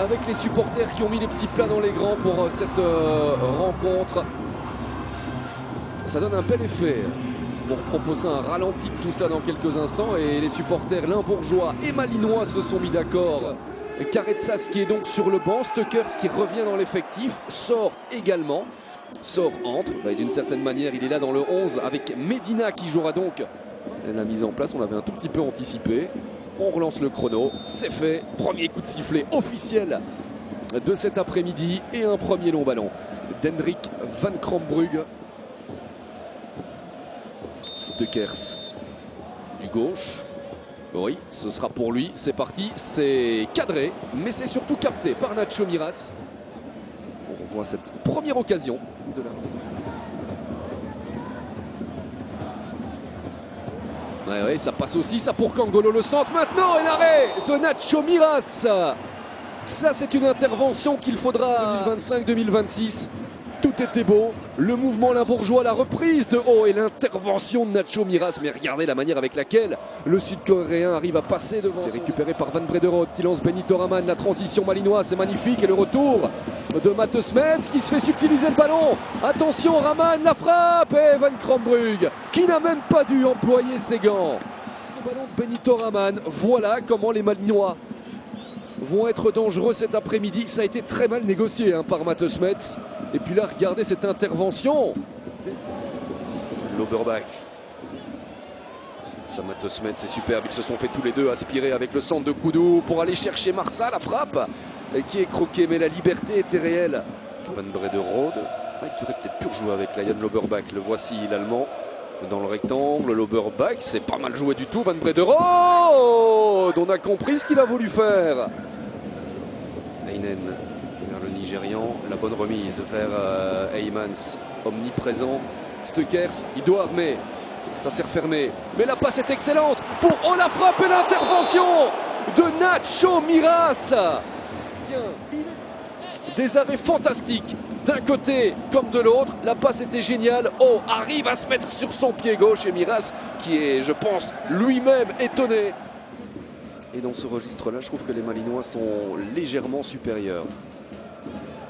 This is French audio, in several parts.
avec les supporters qui ont mis les petits plats dans les grands pour cette rencontre. Ça donne un bel effet. On proposera un ralenti de tout cela dans quelques instants et les supporters limbourgeois et malinois se sont mis d'accord. Karetsas qui est donc sur le banc, Stuckers qui revient dans l'effectif, sort également. Sort entre, d'une certaine manière il est là dans le 11 avec Medina qui jouera donc. La mise en place, on l'avait un tout petit peu anticipé. On relance le chrono, c'est fait. Premier coup de sifflet officiel de cet après-midi et un premier long ballon d'Hendrik van Krombrugge. Stuckers du gauche. Oui, ce sera pour lui. C'est parti, c'est cadré, mais c'est surtout capté par Nacho Miras. On revoit cette première occasion de la... Ouais, ça passe aussi, ça pour Kangolo, le centre maintenant et l'arrêt de Nacho Miras. Ça, c'est une intervention qu'il faudra 2025-2026. Tout était beau, le mouvement limbourgeois, la reprise de haut et l'intervention de Nacho Miras. Mais regardez la manière avec laquelle le Sud-Coréen arrive à passer devant. C'est récupéré par Van Brederode qui lance Benito Raman. La transition malinoise, c'est magnifique. Et le retour de Matheus Mets qui se fait subtiliser le ballon. Attention, Raman, la frappe. Et Van Krombrugge qui n'a même pas dû employer ses gants. Ce ballon de Benito Raman, voilà comment les malinois vont être dangereux cet après-midi. Ça a été très mal négocié par Matheus Mets. Et puis là, regardez cette intervention. Loberbach. Ça, Matheus Mets, c'est superbe. Ils se sont fait tous les deux aspirer avec le centre de Koudou pour aller chercher Marsa, la frappe qui est croquée. Mais la liberté était réelle. Van Brederode. Il aurait peut-être pu rejouer avec Lion Loberbach. Le voici, l'Allemand. Dans le rectangle, Loberbach, c'est pas mal joué du tout. Van Brederode, on a compris ce qu'il a voulu faire. Heinen vers le Nigérian, la bonne remise vers Heymans, omniprésent. Stuckers, il doit armer. Ça s'est refermé. Mais la passe est excellente pour la frappe et l'intervention de Nacho Miras. Tiens, des arrêts fantastiques. D'un côté comme de l'autre, la passe était géniale. Arrive à se mettre sur son pied gauche et Miras qui est, je pense, lui-même étonné. Et dans ce registre-là, je trouve que les Malinois sont légèrement supérieurs.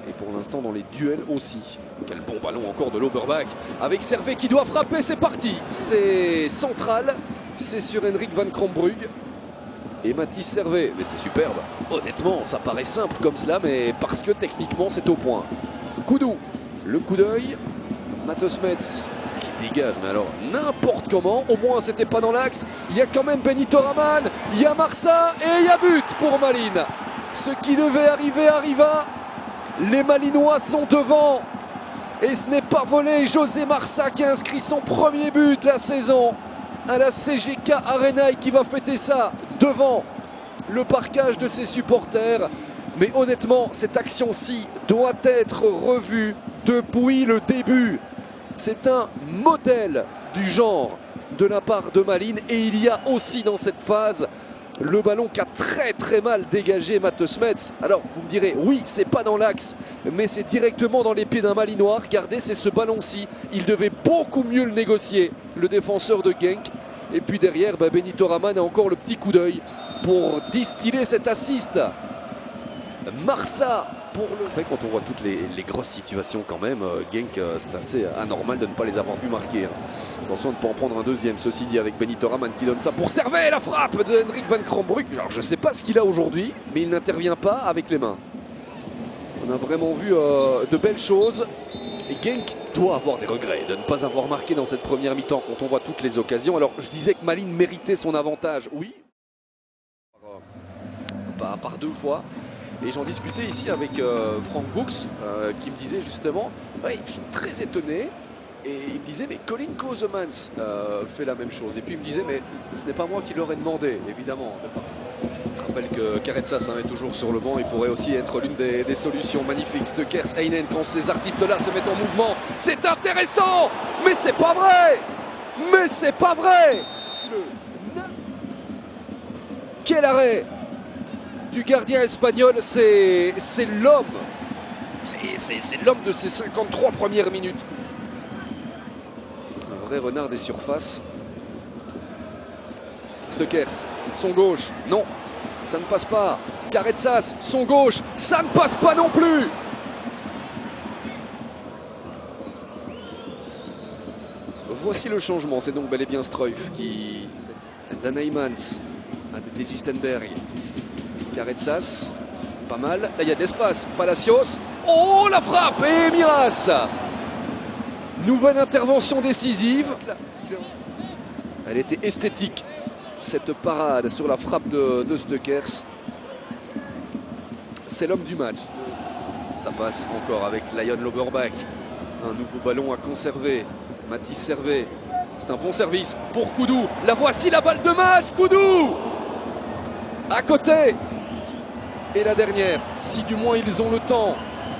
Et pour l'instant, dans les duels aussi. Quel bon ballon encore de Loberbach. Avec Servet qui doit frapper, c'est parti. C'est central, c'est sur Henrik van Krombrugge. Et Mathis Servet, mais c'est superbe. Honnêtement, ça paraît simple comme cela, mais parce que techniquement, c'est au point. Koudou, le coup d'œil. Matheus Mets qui dégage, mais alors n'importe comment. Au moins, c'était pas dans l'axe. Il y a quand même Benito Raman, il y a Marsa et il y a but pour Malines. Ce qui devait arriver arriva. Les Malinois sont devant. Et ce n'est pas volé. José Marsa qui a inscrit son premier but de la saison à la CGK Arena et qui va fêter ça devant le parquage de ses supporters. Mais honnêtement, cette action-ci doit être revue depuis le début. C'est un modèle du genre de la part de Malines. Et il y a aussi dans cette phase le ballon qu'a très très mal dégagé Matheus Mets. Alors vous me direz, oui, c'est pas dans l'axe, mais c'est directement dans les pieds d'un Malinois. Regardez, c'est ce ballon-ci. Il devait beaucoup mieux le négocier, le défenseur de Genk. Et puis derrière, Benito Raman a encore le petit coup d'œil pour distiller cet assist. Marsa pour le... En fait, quand on voit toutes les grosses situations quand même, Genk, c'est assez anormal de ne pas les avoir vus marquer. Attention de ne pas en prendre un deuxième. Ceci dit, avec Benito Raman qui donne ça pour Servet, la frappe de Henrik van Krombrugge. Alors je ne sais pas ce qu'il a aujourd'hui, mais il n'intervient pas avec les mains. On a vraiment vu de belles choses. Et Genk doit avoir des regrets de ne pas avoir marqué dans cette première mi-temps quand on voit toutes les occasions. Alors je disais que Malines méritait son avantage, oui. Par deux fois. Et j'en discutais ici avec Frank Brooks qui me disait justement, oui, je suis très étonné. Et il me disait, mais Colin Kozemans fait la même chose. Et puis il me disait, mais ce n'est pas moi qui l'aurais demandé, évidemment. Je rappelle que Karetsas est toujours sur le banc. Il pourrait aussi être l'une des solutions magnifiques. Stuckers, Heinen, quand ces artistes-là se mettent en mouvement, c'est intéressant. Mais c'est pas vrai. Mais c'est pas vrai. Quel arrêt du gardien espagnol, c'est l'homme. C'est l'homme de ces 53 premières minutes. Un vrai renard des surfaces. Stuckers, son gauche, non, ça ne passe pas. Caretsas, son gauche, ça ne passe pas non plus. Voici le changement, c'est donc bel et bien Struif qui... Dan Heymans, Adede Gistenberg, Caretsas, pas mal, là il y a de l'espace, Palacios, oh la frappe et Miras. Nouvelle intervention décisive. Elle était esthétique, cette parade sur la frappe de Stekers. C'est l'homme du match. Ça passe encore avec Lion Loberbach. Un nouveau ballon à conserver. Mathis Servet. C'est un bon service pour Koudou. La voici la balle de match. Koudou à côté. Et la dernière, si du moins ils ont le temps.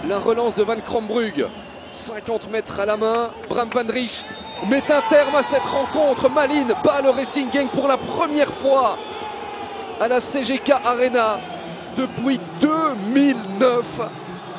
La relance de Van Krombrug. 50 mètres à la main. Bram van Rich met un terme à cette rencontre. Malines bat le Racing Genk pour la première fois à la CGK Arena depuis 2009.